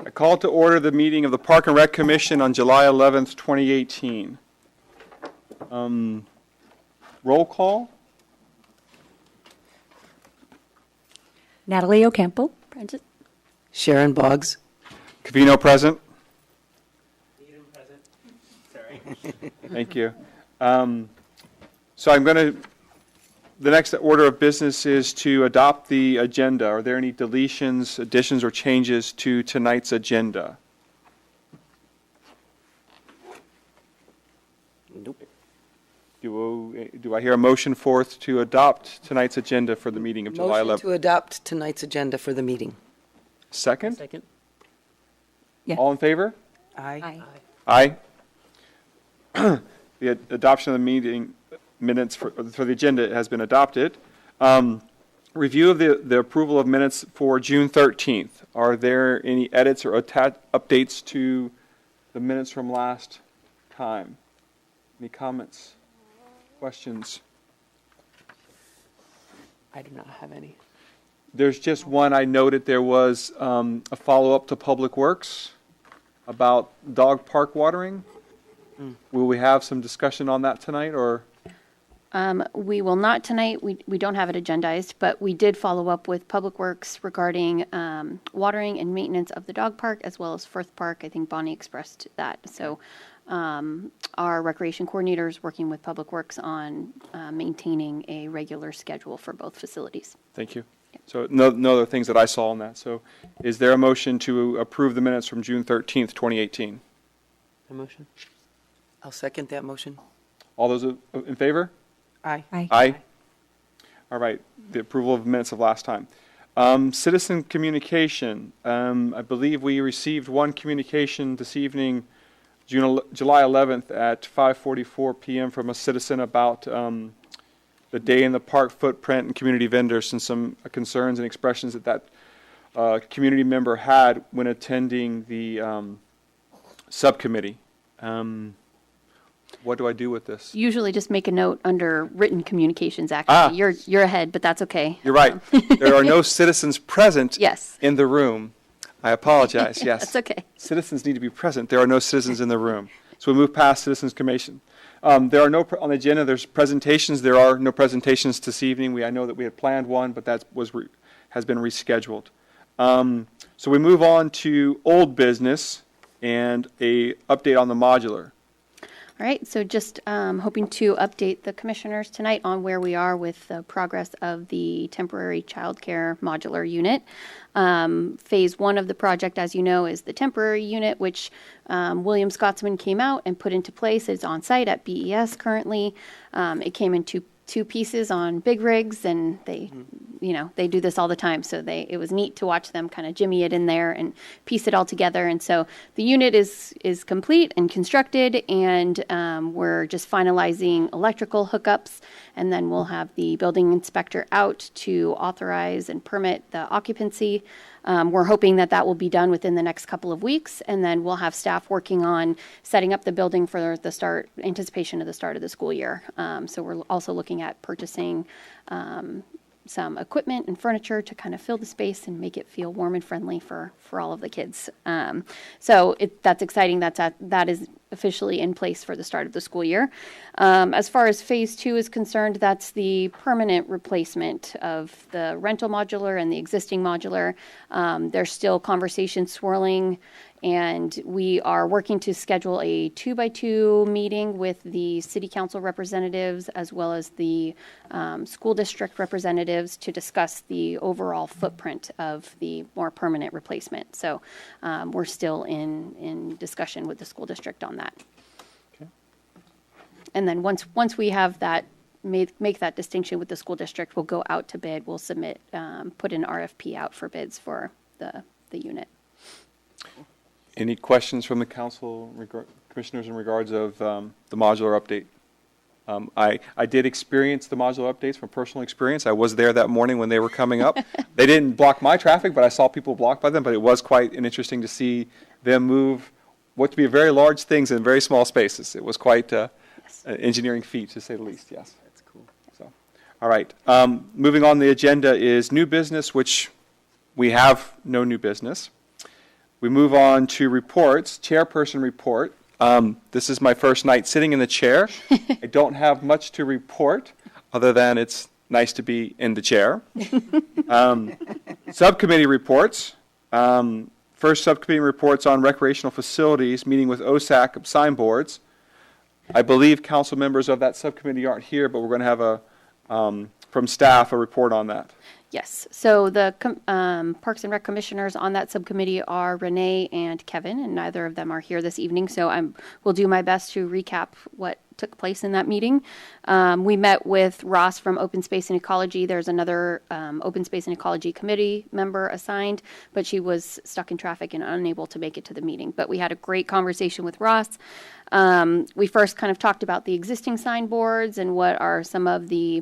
I call to order the meeting of the Park and Rec Commission on July 11th, 2018. Roll call. Natalie Ocampo. Present. Sharon Boggs. Covino present. Eden present. Sorry. Thank you. So I'm going to, the next order of business is to adopt the agenda. Are there any deletions, additions, or changes to tonight's agenda? Nope. Do I hear a motion forth to adopt tonight's agenda for the meeting of July 11th? Motion to adopt tonight's agenda for the meeting. Second? Second. Yeah. All in favor? Aye. Aye. The adoption of the meeting minutes for the agenda has been adopted. Review of the approval of minutes for June 13th. Are there any edits or updates to the minutes from last time? Any comments, questions? I do not have any. There's just one. I noted there was a follow-up to Public Works about dog park watering. Will we have some discussion on that tonight, or? We will not tonight. We don't have it agendized, but we did follow up with Public Works regarding watering and maintenance of the dog park as well as Firth Park. I think Bonnie expressed that. So our recreation coordinator is working with Public Works on maintaining a regular schedule for both facilities. Thank you. So no other things that I saw on that. So is there a motion to approve the minutes from June 13th, 2018? A motion. I'll second that motion. All those in favor? Aye. Aye. Aye. All right. The approval of minutes of last time. Citizen communication. I believe we received one communication this evening, July 11th at 5:44 p.m. from a citizen about the day in the park footprint and community vendors and some concerns and expressions that community member had when attending the subcommittee. What do I do with this? Usually just make a note under written communications, actually. You're ahead, but that's okay. You're right. There are no citizens present Yes. in the room. I apologize, yes. That's okay. Citizens need to be present. There are no citizens in the room. So we move past citizens commission. There are no, on the agenda, there's presentations. There are no presentations this evening. I know that we had planned one, but that has been rescheduled. So we move on to old business and a update on the modular. All right, so just hoping to update the commissioners tonight on where we are with the progress of the temporary childcare modular unit. Phase one of the project, as you know, is the temporary unit, which William Scotsman came out and put into place. It's on site at BES currently. It came in two pieces on big rigs, and they do this all the time. So it was neat to watch them kind of jimmy it in there and piece it all together. And so the unit is complete and constructed, and we're just finalizing electrical hookups, and then we'll have the building inspector out to authorize and permit the occupancy. We're hoping that will be done within the next couple of weeks, and then we'll have staff working on setting up the building for anticipation of the start of the school year. So we're also looking at purchasing some equipment and furniture to kind of fill the space and make it feel warm and friendly for all of the kids. So that's exciting. That is officially in place for the start of the school year. As far as phase two is concerned, that's the permanent replacement of the rental modular and the existing modular. There's still conversations swirling, and we are working to schedule a 2x2 meeting with the city council representatives as well as the school district representatives to discuss the overall footprint of the more permanent replacement. So we're still in discussion with the school district on that. Okay. And then once we have that, make that distinction with the school district, we'll go out to bid. We'll submit, put an RFP out for bids for the unit. Any questions from the council commissioners in regards of the modular update? I did experience the modular updates from personal experience. I was there that morning when they were coming up. They didn't block my traffic, but I saw people blocked by them. But it was quite interesting to see them move what to be very large things in very small spaces. It was quite an engineering feat, to say the least, yes. That's cool. So, all right. Moving on the agenda is new business, which we have no new business. We move on to reports, chairperson report. This is my first night sitting in the chair. I don't have much to report, other than it's nice to be in the chair. Subcommittee reports. First subcommittee reports on recreational facilities, meeting with OSAC signboards. I believe council members of that subcommittee aren't here, but we're going to have from staff, a report on that. Yes, so the Parks and Rec commissioners on that subcommittee are Renee and Kevin, and neither of them are here this evening, so will do my best to recap what took place in that meeting. We met with Ross from Open Space and Ecology. There's another Open Space and Ecology committee member assigned, but she was stuck in traffic and unable to make it to the meeting. But we had a great conversation with Ross. We first kind of talked about the existing signboards and what are some of the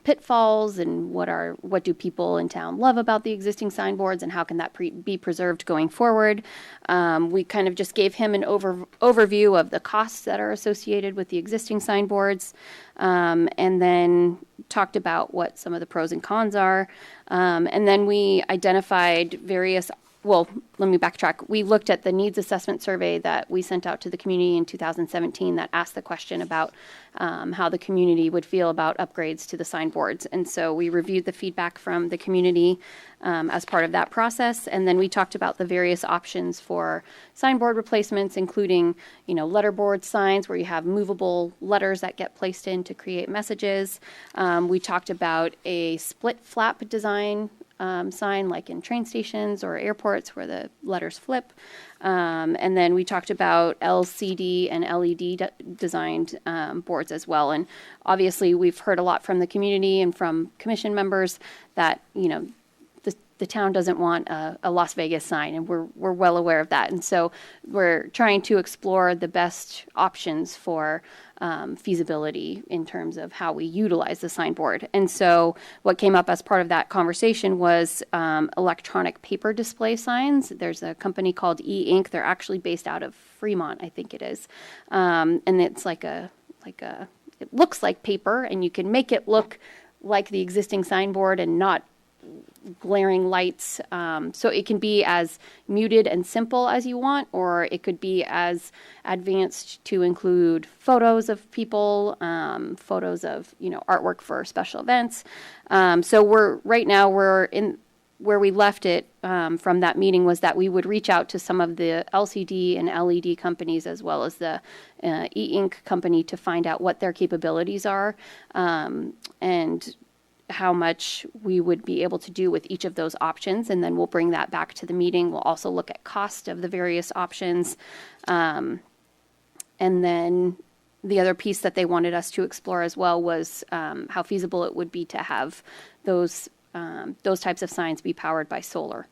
pitfalls and what do people in town love about the existing signboards and how can that be preserved going forward. We kind of just gave him an overview of the costs that are associated with the existing signboards, and then talked about what some of the pros and cons are. And then we identified various well, let me backtrack. We looked at the needs assessment survey that we sent out to the community in 2017 that asked the question about how the community would feel about upgrades to the signboards. And so we reviewed the feedback from the community as part of that process. And then we talked about the various options for signboard replacements, including, letterboard signs where you have movable letters that get placed in to create messages. We talked about a split flap design sign like in train stations or airports where the letters flip. And then we talked about LCD and LED designed boards as well. And obviously we've heard a lot from the community and from commission members that, the town doesn't want a Las Vegas sign, and we're well aware of that. And so we're trying to explore the best options for feasibility in terms of how we utilize the signboard. And so what came up as part of that conversation was electronic paper display signs. There's a company called E-Ink. They're actually based out of Fremont, I think it is. And it's it looks like paper, and you can make it look like the existing signboard and not glaring lights. So it can be as muted and simple as you want, or it could be as advanced to include photos of people, photos of, artwork for special events. So we're in where we left it from that meeting was that we would reach out to some of the LCD and LED companies as well as the E-Ink company to find out what their capabilities are, and how much we would be able to do with each of those options, and then we'll bring that back to the meeting. We'll also look at cost of the various options. And then the other piece that they wanted us to explore as well was how feasible it would be to have those types of signs be powered by solar.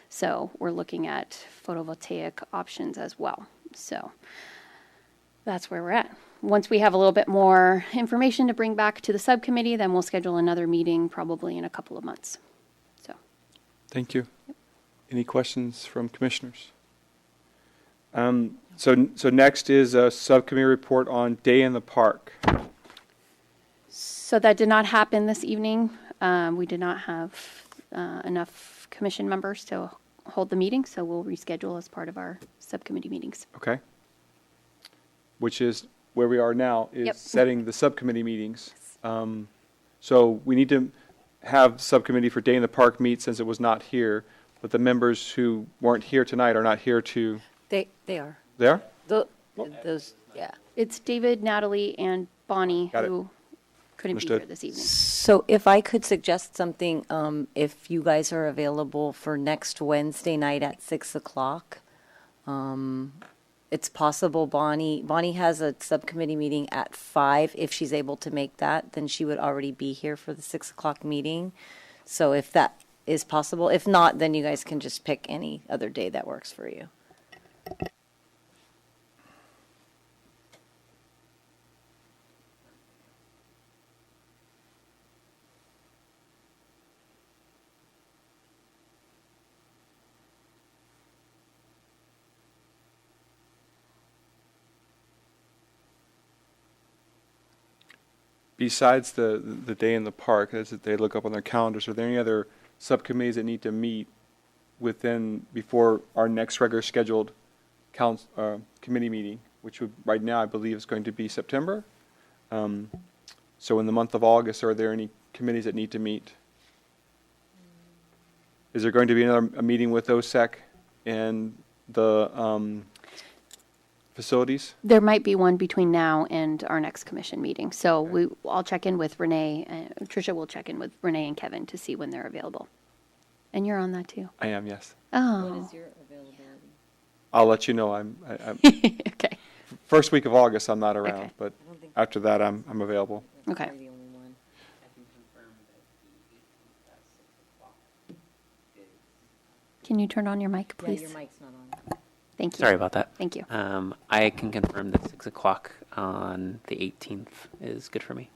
So we're looking at photovoltaic options as well. So that's where we're at. Once we have a little bit more information to bring back to the subcommittee, then we'll schedule another meeting probably in a couple of months. Thank you. Yep. Any questions from commissioners? So next is a subcommittee report on Day in the Park. So that did not happen this evening. We did not have enough commission members to hold the meeting, so we'll reschedule as part of our subcommittee meetings. Okay. Which is where we are now, is Yep. setting the subcommittee meetings. So we need to have subcommittee for Day in the Park meet since it was not here, but the members who weren't here tonight are not here to, They are. there? Those, yeah. It's David, Natalie, and Bonnie Got it. who couldn't be Understood. here this evening. So if I could suggest something, if you guys are available for next Wednesday night at 6 o'clock, it's possible Bonnie has a subcommittee meeting at 5. If she's able to make that, then she would already be here for the 6 o'clock meeting. So if that is possible, if not, then you guys can just pick any other day that works for you. Besides the Day in the Park, as they look up on their calendars, are there any other subcommittees that need to meet before our next regular scheduled committee meeting, which would, right now, I believe is going to be September. So in the month of August, are there any committees that need to meet? Is there going to be a meeting with OSEC and the facilities? There might be one between now and our next commission meeting. So I'll check in with Renee, Tricia will check in with Renee and Kevin to see when they're available. And you're on that too? I am, yes. Oh. What is your availability? I'll let you know. I'm Okay, first week of August, I'm not around, Okay. but I don't think after that, I'm available. okay. you're the only one. I can confirm that the 18th at 6 o'clock is. Can you turn on your mic, Yeah, please? your mic's not on. Thank you. Sorry about that. Thank you. I can confirm that 6 o'clock on the 18th is good for me.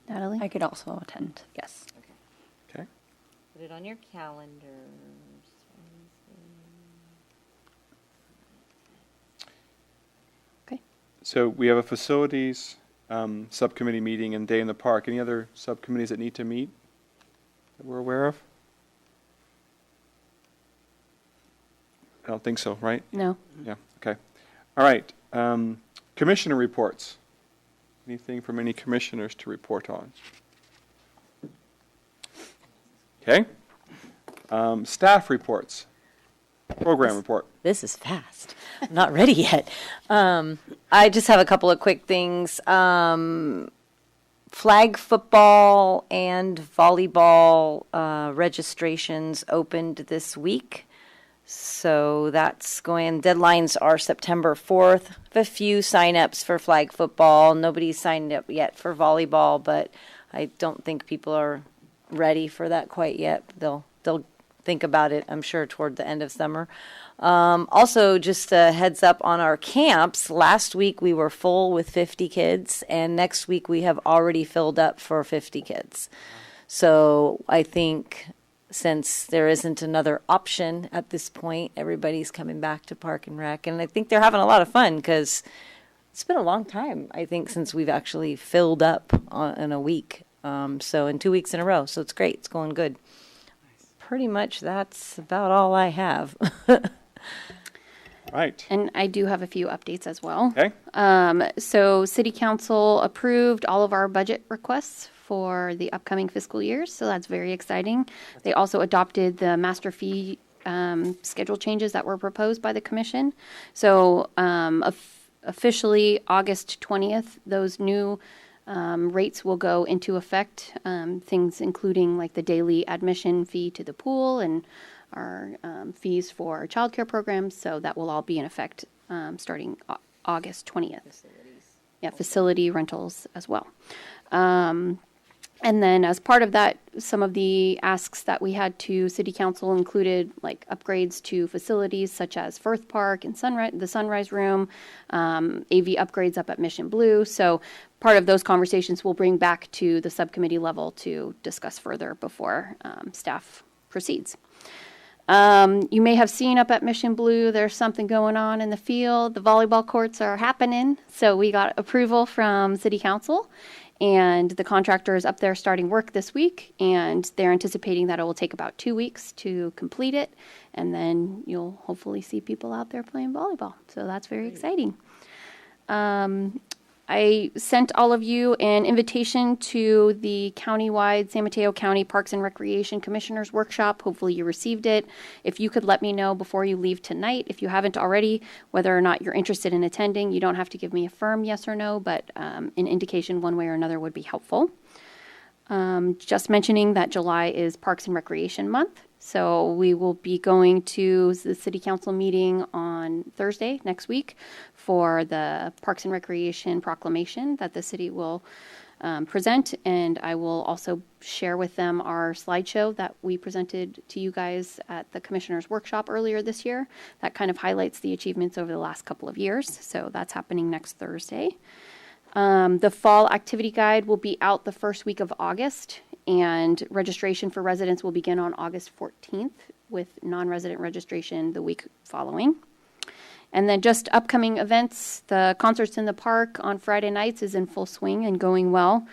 Natalie? I could also attend, yes. Okay. Okay. Put it on your calendar. Okay. So we have a facilities subcommittee meeting and day in the park. Any other subcommittees that need to meet that we're aware of? I don't think so, right? No? Yeah, okay. All right. Commissioner reports. Anything from any commissioners to report on? Okay. Staff reports. Program report. This is fast. I'm not ready yet. I just have a couple of quick things. Flag football and volleyball registrations opened this week. So that's going, deadlines are September 4th. A few signups for flag football. Nobody's signed up yet for volleyball, but I don't think people are ready for that quite yet. They'll think about it, I'm sure, toward the end of summer. Also, just a heads up on our camps. Last week we were full with 50 kids, and next week we have already filled up for 50 kids. So I think since there isn't another option at this point, everybody's coming back to Park and Rec, and I think they're having a lot of fun because it's been a long time, I think, since we've actually filled up in a week. So in 2 weeks in a row, so it's great. It's going good. Pretty much that's about all I have. Right. And I do have a few updates as well. Okay. So City Council approved all of our budget requests for the upcoming fiscal years, so that's very exciting. They also adopted the master fee schedule changes that were proposed by the commission. So officially August 20th, those new rates will go into effect, things including like the daily admission fee to the pool and our fees for our childcare programs. So that will all be in effect starting August 20th. Yeah, facility rentals as well. And then as part of that, some of the asks that we had to City Council included like upgrades to facilities such as Firth Park and the Sunrise Room, AV upgrades up at Mission Blue. So part of those conversations we'll bring back to the subcommittee level to discuss further before staff proceeds. You may have seen up at Mission Blue, there's something going on in the field. The volleyball courts are happening. So we got approval from City Council. And the contractor is up there starting work this week, and they're anticipating that it will take about 2 weeks to complete it, and then you'll hopefully see people out there playing volleyball. So that's very exciting. I sent all of you an invitation to the countywide San Mateo County Parks and Recreation Commissioners Workshop. Hopefully you received it. If you could let me know before you leave tonight, if you haven't already, whether or not you're interested in attending. You don't have to give me a firm yes or no, but an indication one way or another would be helpful. Just mentioning that July is Parks and Recreation Month. So we will be going to the City Council meeting on Thursday next week for the Parks and Recreation proclamation that the city will present. And I will also share with them our slideshow that we presented to you guys at the Commissioners Workshop earlier this year. That kind of highlights the achievements over the last couple of years. So that's happening next Thursday. The fall activity guide will be out the first week of August, and registration for residents will begin on August 14th with non-resident registration the week following. And then just upcoming events, the concerts in the park on Friday nights is in full swing and going well.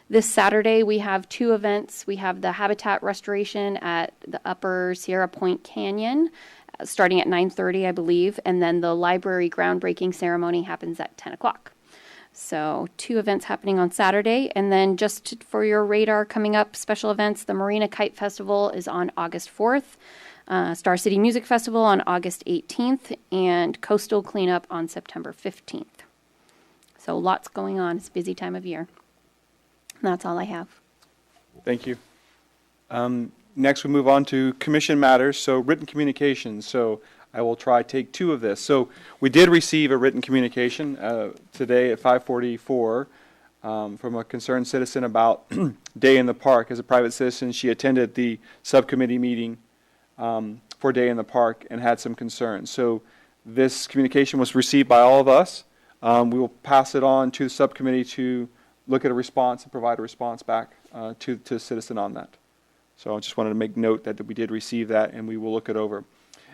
This Saturday, we have 2 events. We have the habitat restoration at the Upper Sierra Point Canyon, starting at 9:30, I believe, and then the library groundbreaking ceremony happens at 10 o'clock. So 2 events happening on Saturday. And then just for your radar coming up, special events, the Marina Kite Festival is on August 4th, Star City Music Festival on August 18th, and Coastal Cleanup on September 15th. So lots going on. It's a busy time of year. And that's all I have. Thank you. Next, we move on to commission matters, so written communications. So I will try take 2 of this. So we did receive a written communication today at 5:44 from a concerned citizen about Day in the Park. As a private citizen, she attended the subcommittee meeting for Day in the Park and had some concerns. So this communication was received by all of us. We will pass it on to the subcommittee to look at a response and provide a response back to the citizen on that. So I just wanted to make note that we did receive that, and we will look it over.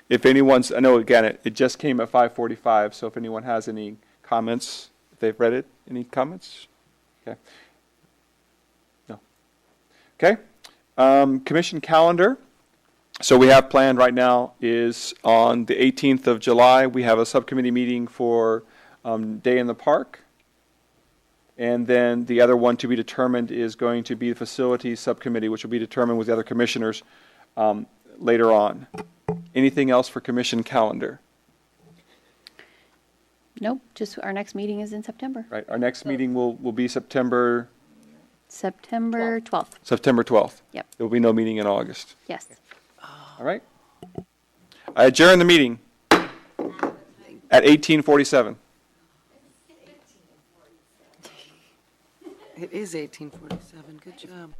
If anyone's, I know again, it just came at 5:45, so if anyone has any comments, if they've read it, any comments? Okay. No. Okay. Commission calendar. So we have planned right now is on the 18th of July, we have a subcommittee meeting for Day in the Park. And then the other one to be determined is going to be the facilities subcommittee, which will be determined with the other commissioners later on. Anything else for commission calendar? Nope, just our next meeting is in September. Right. Our next meeting will be September September 12th. 12th. Yep. There will be no meeting in August. Yes. All right. I adjourn the meeting at 18:47. It is 1847. Good job.